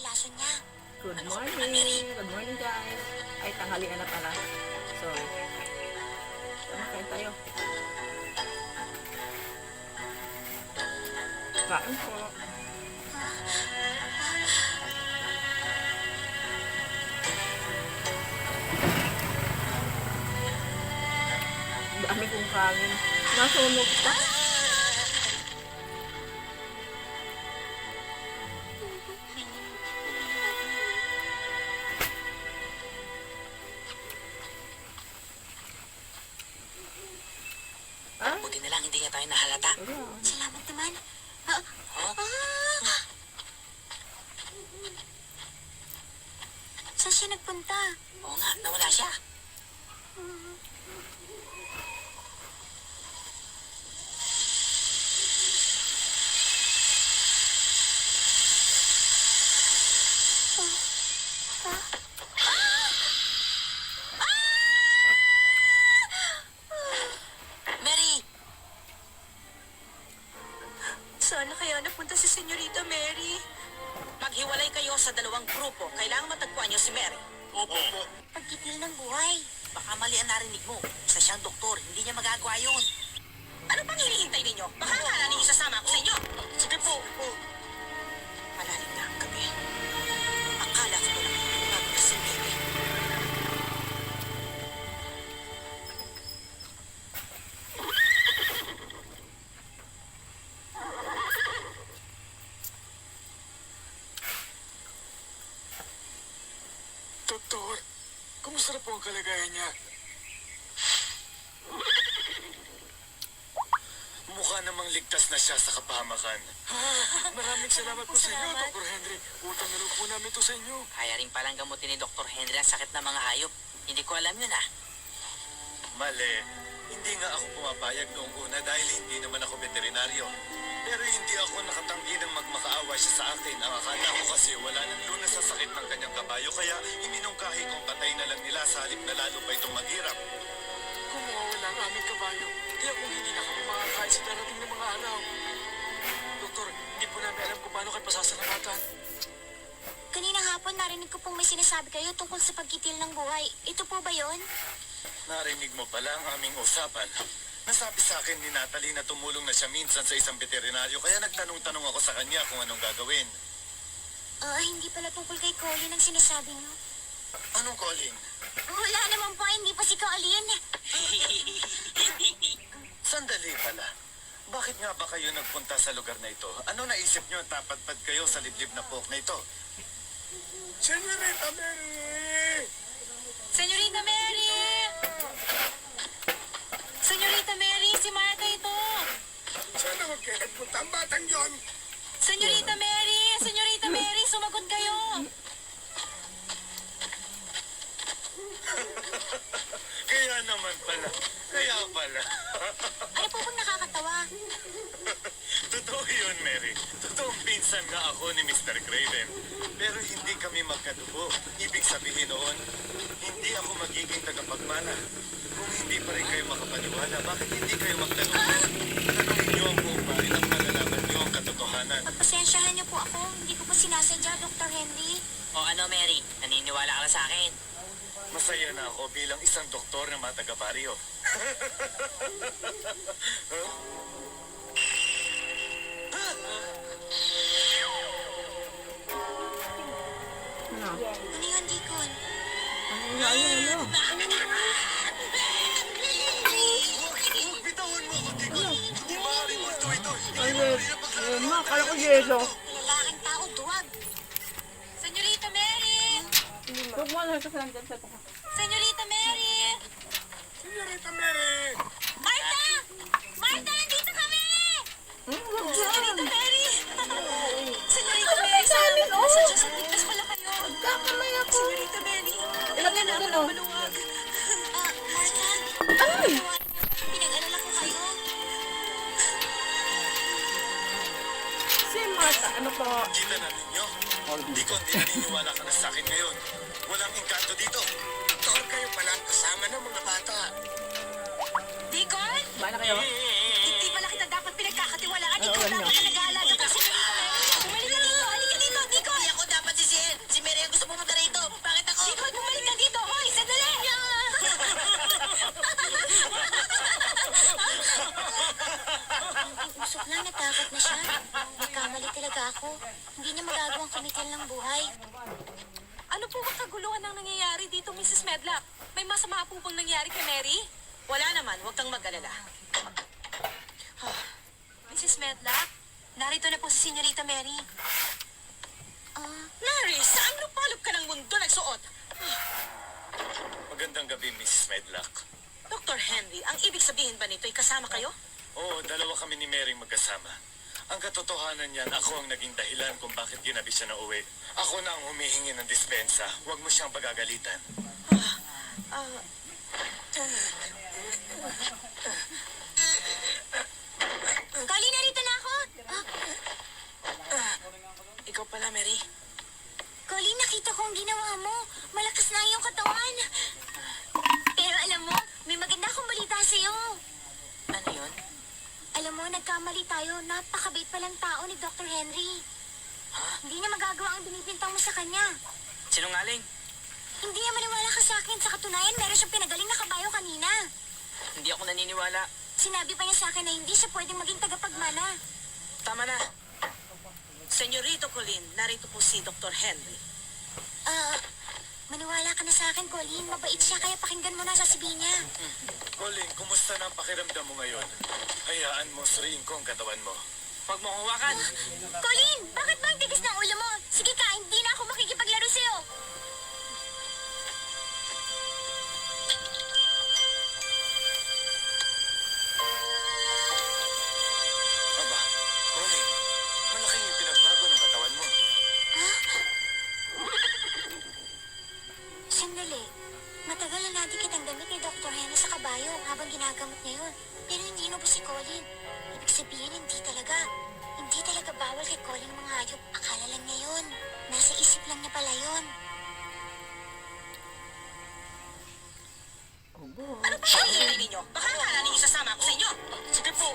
Lason niya. Good morning! Good morning guys! Ay, tanghalian na pala. Sorry. Tama, kain tayo. Kain po. Dami kong kanin. Nasunog pa. Buti na lang hindi nga tayo nahalata. Salamat naman. Saan siya nagpunta? Oo nga, nawala siya. Mary! Sana kaya napunta si Senyorita Mary. Maghiwalay kayo sa dalawang grupo. Kailangan matagpuan niyo si Mary. Opo. Pagkitil ng buhay. Baka mali ang narinig mo. Isa siyang doktor. Hindi niya magagawa yun. Ano pang hinihintay ninyo? Baka akala ninyo sasama ako sa inyo. Sige po. Malalim na ang gabi. Akala ko na lang na si Mary. Doktor, kumusta na po ang kalagayan niya? Mukha namang ligtas na siya sa kapahamakan. Maraming salamat po sa inyo, Dr. Henry. Utang na loob po namin to sa inyo. Kaya rin palang gamutin ni Dr. Henry ang sakit ng mga hayop. Hindi ko alam yun ah. Mali. Hindi nga ako pumapayag noong una dahil hindi naman ako veterinaryo. Pero hindi ako nakatanggi ng magmakaawa siya sa akin. Ang akala ko kasi wala nang lunas sa sakit ng kanyang kabayo kaya iminungkahi kong patay na lang nila sa halip na lalo pa itong maghirap. Kung mawawala ang aming kabayo, tiyak kung hindi na kami makakain sa darating ng mga araw. Doktor, hindi po namin alam kung paano kayo pasasalamatan. Kaninang hapon narinig ko pong may sinasabi kayo tungkol sa pagkitil ng buhay. Ito po ba yon? Narinig mo pala ang aming usapan. Nasabi sa akin ni Natalie na tumulong na siya minsan sa isang veterinaryo kaya nagtanong-tanong ako sa kanya kung anong gagawin. Hindi pala tungkol kay Colin ang sinasabi niyo. Anong calling? Wala naman po, hindi pa si Colin. Sandali pala. Bakit nga ba kayo nagpunta sa lugar na ito? Ano naisip nyo tapadpad kayo sa liblib na pook na ito? Senorita Mary! Senyorita Mary! Senyorita Mary, si Martha ito! Saan naman kayo nagpunta ang batang yon? Senyorita Mary! Senyorita Mary, sumagot kayo! Kaya naman pala. Kaya pala. Ano po bang nakakatawa? Totoo yun, Mary. Totoong pinsan nga ako ni Mr. Craven. Pero hindi kami magkadugo. Ibig sabihin noon, hindi ako magiging tagapagmana. Kung hindi pa rin kayo makapaniwala, bakit hindi kayo magtanong? Tanongin niyo ang buong bayan at malalaman niyo ang katotohanan. Pagpasensyahan niyo po ako. Hindi ko po sinasadya, Dr. Henry. O ano Mary, naniniwala ka na sa akin? Masaya na ako bilang isang doktor na matagabaryo. Ano? Ano yun, Deacon? Ano? Huwag bitawan mo ako, Tico. Hindi maaari multo ito. Ay, ma, kala ko yeso. Lalaking tao, duwag. Senyorita Mary! Huwag mo na sa lang dyan sa tuka. Senyorita Mary! Senorita Mary! Martha! Martha, nandito kami! Senyorita Mary! Senyorita Mary, sa Diyos at ligtas pala kayo. Kakamay ako. Senyorita Mary, Ilagay mo dun, oh. maluwag. Martha. Ay! Pinag-alala ko kayo. Si Martha, ano po? Kita na ninyo? Hindi ko hindi naniniwala ka na sa akin ngayon. Walang engkanto dito. Doktor kayo pala ang kasama ng mga bata. Deacon! Bahala kayo. Hindi pala kita dapat pinagkakatiwalaan. Oo, Ikaw ano? dapat ang nag-aalaga ng senyorita Mary. Bumalik ka dito! Halika dito, Deacon! Ako dapat si niya magagawang kumitil ng buhay. Ano po ba kaguluhan ang nangyayari dito, Mrs. Medlock? May masama po bang nangyari kay Mary? Wala naman, huwag kang mag-alala. Mrs. Medlock, narito na po si Senyorita Mary. Mary, saan lupalop ka ng mundo nagsuot? Magandang gabi, Mrs. Medlock. Dr. Henry, ang ibig sabihin ba nito ay kasama kayo? Oo, dalawa kami ni Mary magkasama. Ang katotohanan niyan, ako ang naging dahilan kung bakit ginabi siya na uwi. Ako na ang humihingi ng dispensa. Huwag mo siyang pagagalitan. Colleen, narito na ako! Ikaw pala, Mary. Colleen, nakita ko ang ginawa mo. Malakas na ang iyong katawan. Pero alam mo, may maganda akong balita sa'yo. Ano yun? Alam mo, nagkamali tayo. Napakabait palang tao ni Dr. Henry. Hindi niya magagawa ang binibintang mo sa kanya. Sinungaling? Hindi niya maniwala ka sa akin. Sa katunayan, meron siyang pinagaling na kabayo kanina. Hindi ako naniniwala. Sinabi pa niya sa akin na hindi siya pwedeng maging tagapagmana. Tama na. Senyorito Colleen, narito po si Dr. Henry. Maniwala ka na sa akin, Colleen. Mabait siya, kaya pakinggan mo na sasabihin niya. Colleen, kumusta na ang pakiramdam mo ngayon? Hayaan mo, suriin ko ang katawan mo. Huwag mo hawakan. Colleen, bakit ba ang tigas ng ulo mo? Sige ka, hindi na ako makikipaglaro sa'yo. Aba, Colleen, malaking ipinagbago ng katawan mo. Sandali. Matagal na natin kitang damit ni Dr. Henry sa kabayo habang ginagamot niya yun. Pero hindi inubos si Colleen. Ibig sabihin, hindi talaga bawal kay Colleen mga hayop. Akala lang niya yun. Nasa isip lang niya pala yun. Ano ba ang hihintay ninyo? Baka akala ninyo sasama ako sa inyo. Sige po.